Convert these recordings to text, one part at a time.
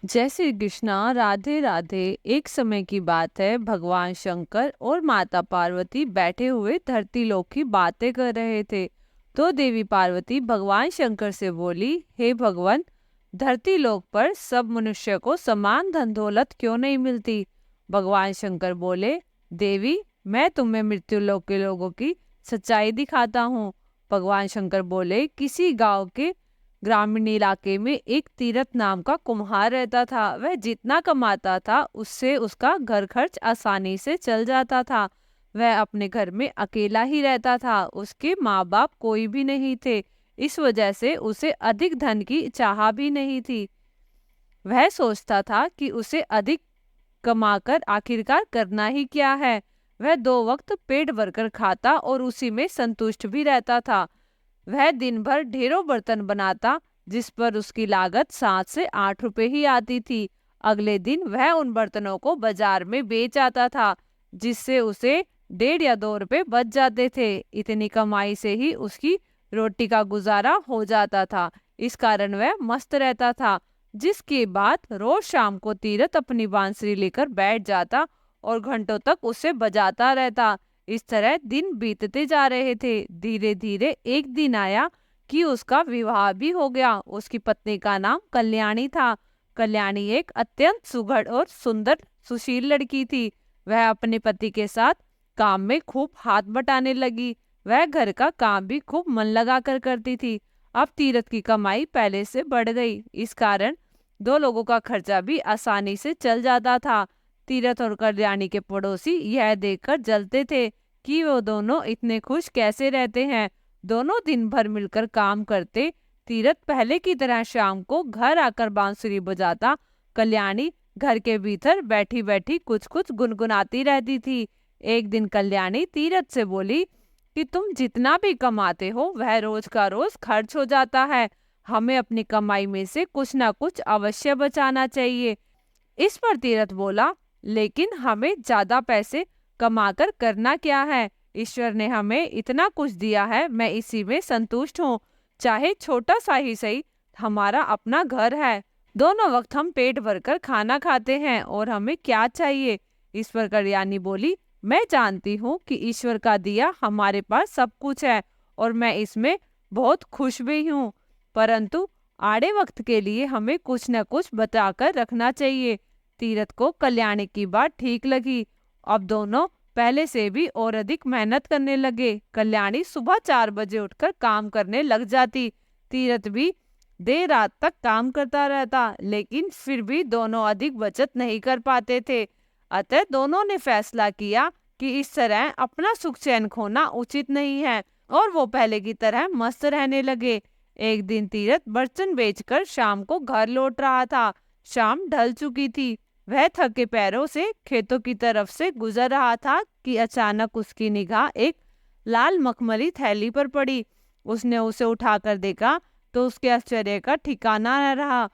जय श्री कृष्णा, राधे राधे। एक समय की बात है, भगवान शंकर और माता पार्वती बैठे हुए धरती लोक की बातें कर रहे थे। तो देवी पार्वती भगवान शंकर से बोली, हे भगवान, धरती लोक पर सब मनुष्य को समान धन दौलत क्यों नहीं मिलती? भगवान शंकर बोले, देवी, मैं तुम्हें मृत्यु लोक के लोगों की सच्चाई दिखाता हूँ। भगवान शंकर बोले, किसी गांव के ग्रामीण इलाके में एक तीरथ नाम का कुम्हार रहता था। वह जितना कमाता था उससे उसका घर खर्च आसानी से चल जाता था। वह अपने घर में अकेला ही रहता था, उसके माँ बाप कोई भी नहीं थे। इस वजह से उसे अधिक धन की चाह भी नहीं थी। वह सोचता था कि उसे अधिक कमाकर आखिरकार करना ही क्या है। वह 2 वक्त पेट भरकर खाता और उसी में संतुष्ट भी रहता था। वह दिन भर ढेरों बर्तन बनाता, जिस पर उसकी लागत 7 से 8 रुपए ही आती थी। अगले दिन वह उन बर्तनों को बाजार में बेच आता था, जिससे उसे 1.5 या 2 रुपए बच जाते थे। इतनी कमाई से ही उसकी रोटी का गुजारा हो जाता था। इस कारण वह मस्त रहता था। जिसके बाद रोज शाम को तीरथ अपनी बांसुरी लेकर बैठ जाता और घंटों तक उसे बजाता रहता। इस तरह दिन बीतते जा रहे थे। धीरे धीरे एक दिन आया कि उसका विवाह भी हो गया। उसकी पत्नी का नाम कल्याणी था। कल्याणी एक अत्यंत सुघड़ और सुंदर सुशील लड़की थी। वह अपने पति के साथ काम में खूब हाथ बटाने लगी। वह घर का काम भी खूब मन लगा कर करती थी। अब तीरथ की कमाई पहले से बढ़ गई। इस कारण 2 लोगों का खर्चा भी आसानी से चल जाता था। तीरथ और कल्याणी के पड़ोसी यह देखकर जलते थे कि वो दोनों इतने खुश कैसे रहते हैं। दोनों दिन भर मिलकर काम करते। तीरथ पहले की तरह शाम को घर आकर बांसुरी बजाता। कल्याणी घर के भीतर बैठी बैठी कुछ कुछ गुनगुनाती रहती थी। एक दिन कल्याणी तीरथ से बोली कि तुम जितना भी कमाते हो वह रोज का रोज खर्च हो जाता है। हमें अपनी कमाई में से कुछ ना कुछ अवश्य बचाना चाहिए। इस पर तीरथ बोला, लेकिन हमें ज्यादा पैसे कमाकर करना क्या है? ईश्वर ने हमें इतना कुछ दिया है, मैं इसी में संतुष्ट हूँ। चाहे छोटा सा ही सही, हमारा अपना घर है। दोनों वक्त हम पेट भरकर खाना खाते हैं और हमें क्या चाहिए? इस पर कल्याणी बोली, मैं जानती हूँ कि ईश्वर का दिया हमारे पास सब कुछ है और मैं इसमें बहुत खुश भी हूँ, परंतु आड़े वक्त के लिए हमें कुछ न कुछ बचाकर रखना चाहिए। तीरथ को कल्याणी की बात ठीक लगी। अब दोनों पहले से भी और अधिक मेहनत करने लगे। कल्याणी सुबह 4 बजे उठकर काम करने लग जाती। तीरथ भी देर रात तक काम करता रहता, लेकिन फिर भी दोनों अधिक बचत नहीं कर पाते थे। अतः दोनों ने फैसला किया कि इस तरह अपना सुख चैन खोना उचित नहीं है और वो पहले की तरह मस्त रहने लगे। एक दिन तीरथ बर्तन बेचकर शाम को घर लौट रहा था। शाम ढल चुकी थी। वह थके पैरों से खेतों की तरफ से गुजर रहा था कि अचानक उसकी निगाह एक लाल मखमली थैली पर पड़ी। उसने उसे उठाकर देखा तो उसके आश्चर्य का ठिकाना न रहा।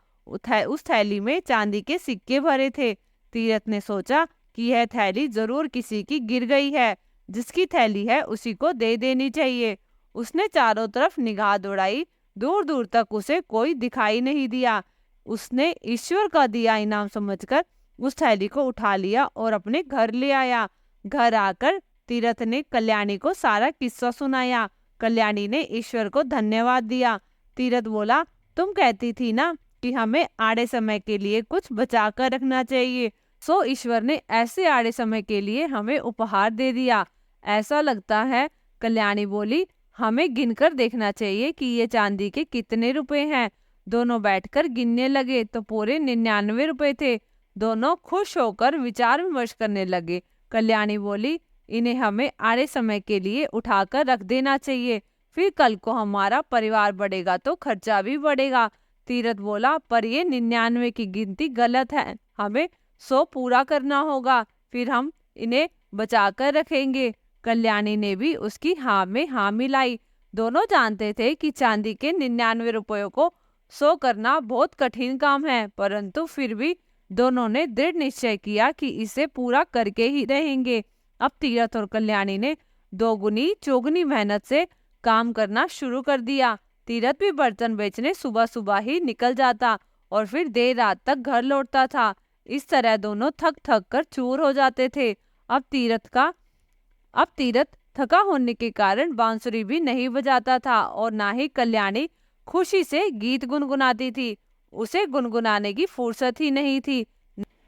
उस थैली में चांदी के सिक्के भरे थे। तीरथ ने सोचा कि यह थैली जरूर किसी की गिर गई है। जिसकी थैली है उसी को दे देनी चाहिए। उसने चारों तरफ निगाह दौड़ाई, दूर दूर तक उसे कोई दिखाई नहीं दिया। उसने ईश्वर का दिया इनाम समझकर उस थैली को उठा लिया और अपने घर ले आया। घर आकर तीरथ ने कल्याणी को सारा किस्सा सुनाया। कल्याणी ने ईश्वर को धन्यवाद दिया। तीरथ बोला, तुम कहती थी ना कि हमें आड़े समय के लिए कुछ बचा कर रखना चाहिए, सो ईश्वर ने ऐसे आड़े समय के लिए हमें उपहार दे दिया, ऐसा लगता है। कल्याणी बोली, हमें गिनकर देखना चाहिए कि ये चांदी के कितने रुपए हैं। दोनों बैठकर गिनने लगे तो पूरे 99 रुपए थे। दोनों खुश होकर विचार विमर्श करने लगे। कल्याणी बोली, इन्हें हमें आड़े समय के लिए उठाकर रख देना चाहिए, फिर कल को हमारा परिवार बढ़ेगा तो खर्चा भी बढ़ेगा। तीरथ बोला, पर ये 99 की गिनती गलत है, हमें 100 पूरा करना होगा, फिर हम इन्हें बचा कर रखेंगे। कल्याणी ने भी उसकी हाँ में हाँ मिलाई। दोनों जानते थे कि चांदी के 99 रुपयों को 100 करना बहुत कठिन काम है, परंतु फिर भी दोनों ने दृढ़ निश्चय किया कि इसे पूरा करके ही रहेंगे। अब तीरथ और कल्याणी ने दोगुनी चौगुनी मेहनत से काम करना शुरू कर दिया। तीरथ भी बर्तन बेचने सुबह सुबह ही निकल जाता और फिर देर रात तक घर लौटता था। इस तरह दोनों थक थक कर चूर हो जाते थे। अब तीरथ थका होने के कारण बांसुरी भी नहीं बजाता था और ना ही कल्याणी खुशी से गीत गुनगुनाती थी। उसे गुनगुनाने की फुर्सत ही नहीं थी।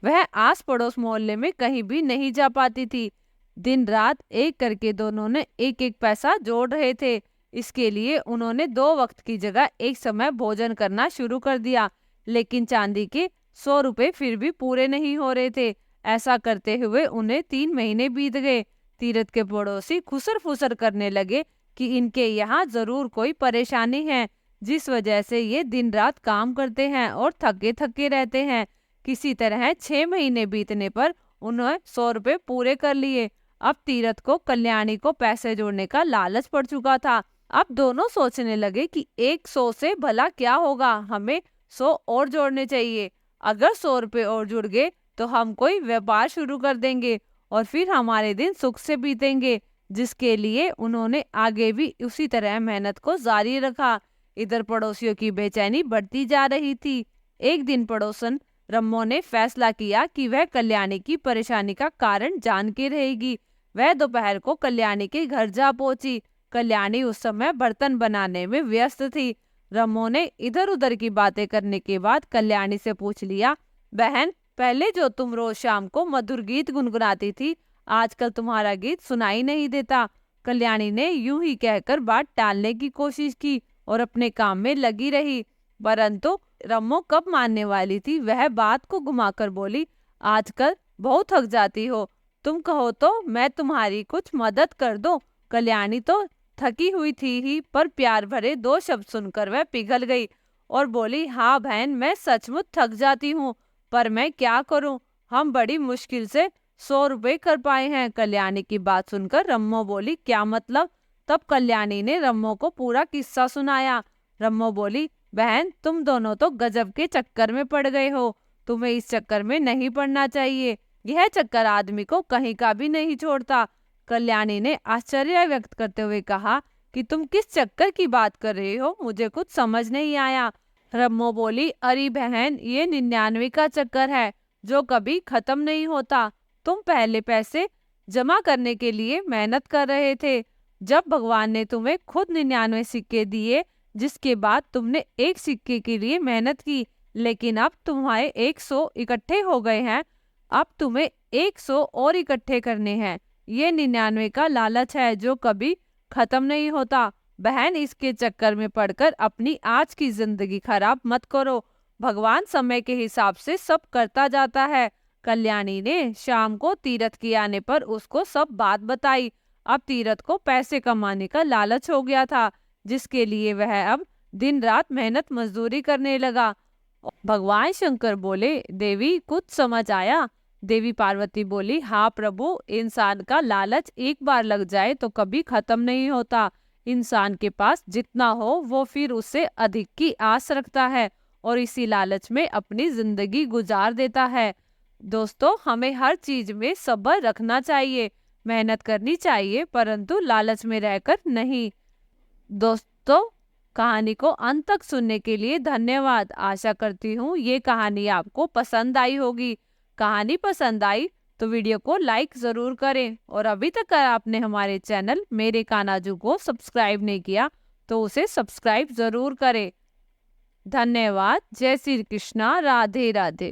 वह आस पड़ोस मोहल्ले में कहीं भी नहीं जा पाती थी। दिन रात एक करके दोनों ने एक एक पैसा जोड़ रहे थे। इसके लिए उन्होंने 2 वक्त की जगह एक समय भोजन करना शुरू कर दिया, लेकिन चांदी के 100 रुपए फिर भी पूरे नहीं हो रहे थे। ऐसा करते हुए उन्हें 3 महीने बीत गए। तीरथ के पड़ोसी खुसर फुसर करने लगे कि इनके यहाँ जरूर कोई परेशानी है, जिस वजह से ये दिन रात काम करते हैं और थके थके रहते हैं। किसी तरह 6 महीने बीतने पर उन्होंने 100 रुपए पूरे कर लिए। अब तीरथ को कल्याणी को पैसे जोड़ने का लालच पड़ चुका था। अब दोनों सोचने लगे कि 100 से भला क्या होगा, हमें 100 और जोड़ने चाहिए। अगर 100 रुपए और जुड़ गए तो हम कोई व्यापार शुरू कर देंगे और फिर हमारे दिन सुख से बीतेंगे। जिसके लिए उन्होंने आगे भी उसी तरह मेहनत को जारी रखा। इधर पड़ोसियों की बेचैनी बढ़ती जा रही थी। एक दिन पड़ोसन रम्मो ने फैसला किया कि वह कल्याणी की परेशानी का कारण जान के रहेगी। वह दोपहर को कल्याणी के घर जा पहुंची। कल्याणी उस समय बर्तन बनाने में व्यस्त थी। रम्मो ने इधर उधर की बातें करने के बाद कल्याणी से पूछ लिया, बहन, पहले जो तुम रोज शाम को मधुर गीत गुनगुनाती थी, आजकल तुम्हारा गीत सुनाई नहीं देता। कल्याणी ने यूं ही कहकर बात टालने की कोशिश की और अपने काम में लगी रही, परंतु रम्मो कब मानने वाली थी। वह बात को घुमाकर बोली, आजकल बहुत थक जाती हो, तुम कहो तो मैं तुम्हारी कुछ मदद कर दूं। कल्याणी तो थकी हुई थी ही, पर प्यार भरे 2 शब्द सुनकर वह पिघल गई और बोली, हाँ बहन, मैं सचमुच थक जाती हूँ, पर मैं क्या करूँ, हम बड़ी मुश्किल से 100 रुपए कर पाए हैं। कल्याणी की बात सुनकर रम्मो बोली, क्या मतलब? तब कल्याणी ने रम्मो को पूरा किस्सा सुनाया। रम्मो बोली, बहन, तुम दोनों तो गजब के चक्कर में पड़ गए हो। तुम्हें इस चक्कर में नहीं पड़ना चाहिए। यह चक्कर आदमी को कहीं का भी नहीं छोड़ता। कल्याणी ने आश्चर्य व्यक्त करते हुए कहा कि तुम किस चक्कर की बात कर रहे हो, मुझे कुछ समझ नहीं आया। रम्मो बोली, अरे बहन, ये 99 का चक्कर है जो कभी खत्म नहीं होता। तुम पहले पैसे जमा करने के लिए मेहनत कर रहे थे। जब भगवान ने तुम्हें खुद 99 सिक्के दिए, जिसके बाद तुमने एक सिक्के के लिए मेहनत की, लेकिन अब तुम्हारे 100 इकट्ठे हो गए हैं। अब तुम्हें 100 और इकट्ठे करने हैं। ये 99 का लालच है जो कभी खत्म नहीं होता। बहन, इसके चक्कर में पड़कर अपनी आज की जिंदगी खराब मत करो। भगवान समय के हिसाब से सब करता जाता है। कल्याणी ने शाम को तीरथ के आने पर उसको सब बात बताई। अब तीरथ को पैसे कमाने का लालच हो गया था, जिसके लिए वह अब दिन रात मेहनत मजदूरी करने लगा। भगवान शंकर बोले, देवी, कुछ समझ आया? देवी पार्वती बोली, हाँ प्रभु, इंसान का लालच एक बार लग जाए तो कभी खत्म नहीं होता। इंसान के पास जितना हो वो फिर उससे अधिक की आस रखता है और इसी लालच में अपनी जिंदगी गुजार देता है। दोस्तों, हमें हर चीज में सब्र रखना चाहिए, मेहनत करनी चाहिए, परंतु लालच में रहकर नहीं। दोस्तों, कहानी को अंत तक सुनने के लिए धन्यवाद। आशा करती हूँ ये कहानी आपको पसंद आई होगी। कहानी पसंद आई तो वीडियो को लाइक जरूर करें और अभी तक अगर आपने हमारे चैनल मेरे कानाजू को सब्सक्राइब नहीं किया तो उसे सब्सक्राइब जरूर करें। धन्यवाद। जय श्री कृष्णा। राधे राधे।